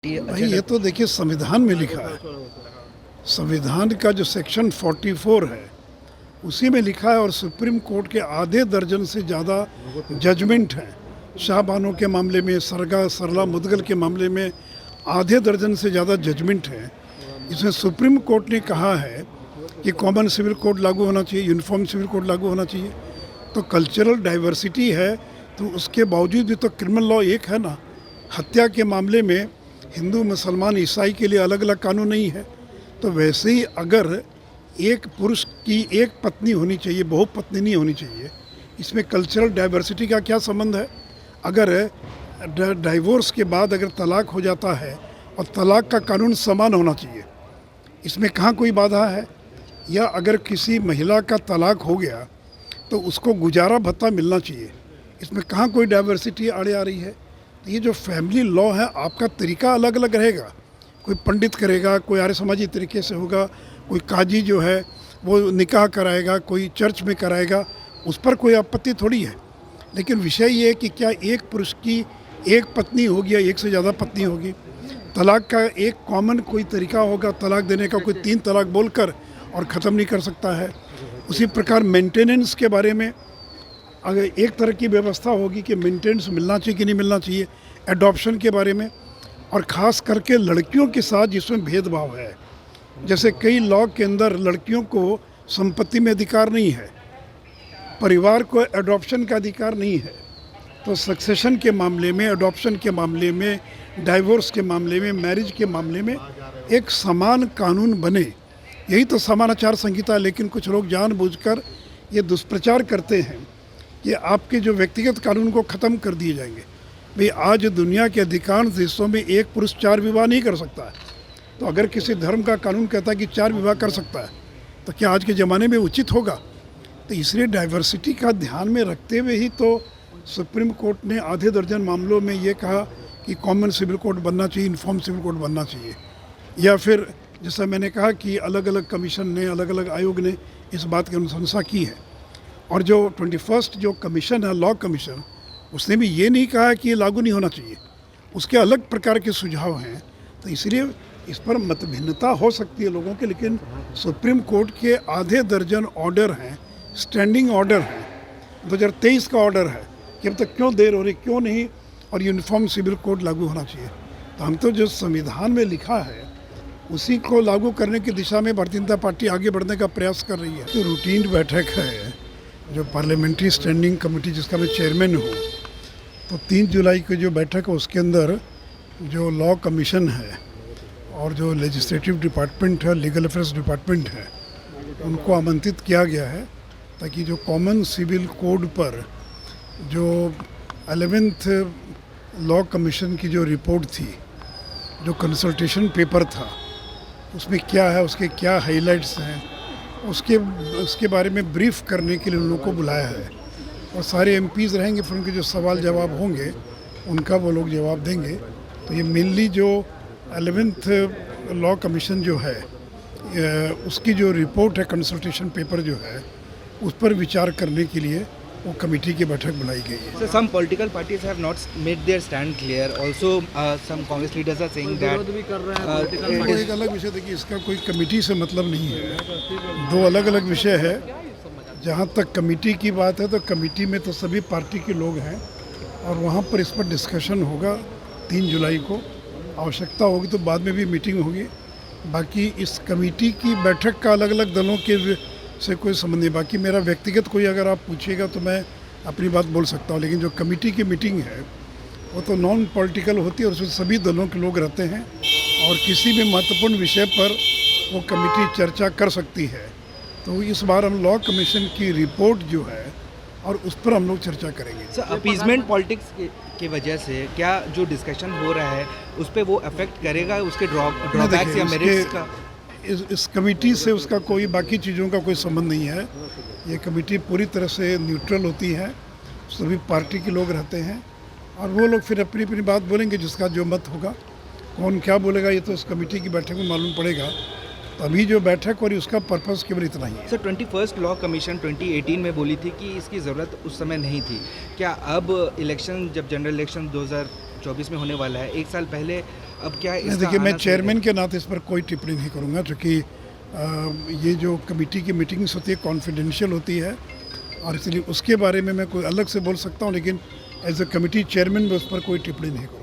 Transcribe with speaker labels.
Speaker 1: भाई ये तो देखिए संविधान में लिखा है। संविधान का जो सेक्शन 44 है उसी में लिखा है और सुप्रीम कोर्ट के आधे दर्जन से ज़्यादा जजमेंट हैं। शाहबानो के मामले में, सरला मुदगल के मामले में आधे दर्जन से ज़्यादा जजमेंट हैं। इसमें सुप्रीम कोर्ट ने कहा है कि कॉमन सिविल कोड लागू होना चाहिए, यूनिफॉर्म सिविल कोड लागू होना चाहिए। तो कल्चरल डाइवर्सिटी है तो उसके बावजूद भी तो क्रिमिनल लॉ एक है ना। हत्या के मामले में हिंदू, मुसलमान, ईसाई के लिए अलग अलग कानून नहीं है। तो वैसे ही अगर एक पुरुष की एक पत्नी होनी चाहिए, बहुपत्नी नहीं होनी चाहिए, इसमें कल्चरल डाइवर्सिटी का क्या संबंध है? अगर डाइवोर्स के बाद अगर तलाक हो जाता है और तलाक का कानून समान होना चाहिए, इसमें कहाँ कोई बाधा है? या अगर किसी महिला का तलाक हो गया तो उसको गुजारा भत्ता मिलना चाहिए, इसमें कहाँ कोई डाइवर्सिटी आड़े आ रही है? तो ये जो फैमिली लॉ है, आपका तरीका अलग अलग रहेगा। कोई पंडित करेगा, कोई आर्य समाजी तरीके से होगा, कोई काजी जो है वो निकाह कराएगा, कोई चर्च में कराएगा, उस पर कोई आपत्ति थोड़ी है। लेकिन विषय ये है कि क्या एक पुरुष की एक पत्नी होगी या एक से ज़्यादा पत्नी होगी? तलाक का एक कॉमन कोई तरीका होगा तलाक देने का, कोई 3 तलाक बोलकर और ख़त्म नहीं कर सकता है। उसी प्रकार मेंटेनेंस के बारे में अगर एक तरह की व्यवस्था होगी कि मेंटेनेंस मिलना चाहिए कि नहीं मिलना चाहिए, एडॉप्शन के बारे में, और ख़ास करके लड़कियों के साथ जिसमें भेदभाव है। जैसे कई लॉ के अंदर लड़कियों को संपत्ति में अधिकार नहीं है, परिवार को एडॉप्शन का अधिकार नहीं है। तो सक्सेशन के मामले में, एडॉप्शन के मामले में, डाइवोर्स के मामले में, मैरिज के मामले में एक समान कानून बने, यही तो समान आचार संहिता है। लेकिन कुछ लोग जानबूझकर ये दुष्प्रचार करते हैं कि आपके जो व्यक्तिगत कानून को ख़त्म कर दिए जाएंगे। भाई आज दुनिया के अधिकांश देशों में एक पुरुष 4 विवाह नहीं कर सकता है। तो अगर किसी धर्म का कानून कहता है कि 4 विवाह कर सकता है, तो क्या आज के ज़माने में उचित होगा? तो इसलिए डाइवर्सिटी का ध्यान में रखते हुए ही तो सुप्रीम कोर्ट ने आधे दर्जन मामलों में ये कहा कि कॉमन सिविल कोड बनना चाहिए, यूनिफॉर्म सिविल कोड बनना चाहिए। या फिर जैसा मैंने कहा कि अलग अलग कमीशन ने, अलग अलग आयोग ने इस बात की अनुशंसा की है। और जो 21st जो कमीशन है, लॉ कमीशन, उसने भी ये नहीं कहा कि ये लागू नहीं होना चाहिए, उसके अलग प्रकार के सुझाव हैं। तो इसलिए इस पर मतभिन्नता हो सकती है लोगों के, लेकिन सुप्रीम कोर्ट के आधे दर्जन ऑर्डर हैं, स्टैंडिंग ऑर्डर हैं। 2023 का ऑर्डर है कि अब तक क्यों देर हो रही, क्यों नहीं, और यूनिफॉर्म सिविल कोड लागू होना चाहिए। तो हम तो जो संविधान में लिखा है उसी को लागू करने की दिशा में भारतीय जनता पार्टी आगे बढ़ने का प्रयास कर रही है। तो रूटीन बैठक है जो पार्लियामेंट्री स्टैंडिंग कमेटी जिसका मैं चेयरमैन हूँ, तो 3 जुलाई की जो बैठक है उसके अंदर जो लॉ कमीशन है और जो लेजिस्लेटिव डिपार्टमेंट है, लीगल अफेयर्स डिपार्टमेंट है, उनको आमंत्रित किया गया है ताकि जो कॉमन सिविल कोड पर जो 11th लॉ कमीशन की जो रिपोर्ट थी, जो कंसल्टेशन पेपर था, उसमें क्या है, उसके क्या हाइलाइट्स हैं, उसके बारे में ब्रीफ करने के लिए उन लोगों को बुलाया है। और सारे एमपीज़ रहेंगे, फिर उनके जो सवाल जवाब होंगे उनका वो लोग जवाब देंगे। तो ये मेनली जो 11th लॉ कमीशन जो है उसकी जो रिपोर्ट है, कंसल्टेशन पेपर जो है, उस पर विचार करने के लिए वो कमेटी की बैठक बुलाई गई है।
Speaker 2: So some political parties have not made their stand clear. Also, some Congress leaders are saying that
Speaker 1: वो एक अलग विषय देखिए, इसका कोई कमेटी से मतलब नहीं है, 2 अलग अलग विषय है। जहाँ तक कमेटी की बात है तो कमेटी में तो सभी पार्टी के लोग हैं और वहाँ पर इस पर डिस्कशन होगा 3 जुलाई को। आवश्यकता होगी तो बाद में भी मीटिंग होगी। बाकी इस कमेटी की बैठक का अलग अलग दलों के से कोई संबंध नहीं। बाकी मेरा व्यक्तिगत कोई अगर आप पूछिएगा तो मैं अपनी बात बोल सकता हूँ, लेकिन जो कमेटी की मीटिंग है वो तो नॉन पॉलिटिकल होती है और उसमें सभी दलों के लोग रहते हैं और किसी भी महत्वपूर्ण विषय पर वो कमेटी चर्चा कर सकती है। तो इस बार हम लॉ कमीशन की रिपोर्ट जो है और उस पर हम लोग चर्चा करेंगे।
Speaker 2: सर, अपीजमेंट पॉलिटिक्स की वजह से क्या जो डिस्कशन हो रहा है उस पर वो अफेक्ट करेगा, उसके ड्रॉबैक्स या मेरिट्स का?
Speaker 1: इस कमेटी से उसका कोई बाकी चीज़ों का कोई संबंध नहीं है। ये कमेटी पूरी तरह से न्यूट्रल होती है, सभी पार्टी के लोग रहते हैं और वो लोग फिर अपनी अपनी बात बोलेंगे, जिसका जो मत होगा। कौन क्या बोलेगा ये तो उस कमेटी की बैठक में मालूम पड़ेगा। तो अभी जो बैठक और उसका पर्पस केवल इतना ही है।
Speaker 2: सर, 21st लॉ कमीशन 2018 में बोली थी कि इसकी ज़रूरत उस समय नहीं थी। क्या अब इलेक्शन, जब जनरल इलेक्शन 2024 में होने वाला है, 1 साल पहले अब क्या
Speaker 1: नहीं,
Speaker 2: इसका
Speaker 1: देखिए मैं
Speaker 2: आना सही
Speaker 1: चेयरमैन के नाते इस पर कोई टिप्पणी नहीं करूँगा, क्योंकि ये जो कमेटी की मीटिंग्स होती है कॉन्फिडेंशियल होती है, और इसलिए उसके बारे में मैं कोई अलग से बोल सकता हूँ, लेकिन एज ए कमेटी चेयरमैन मैं उस पर कोई टिप्पणी नहीं करूँगा।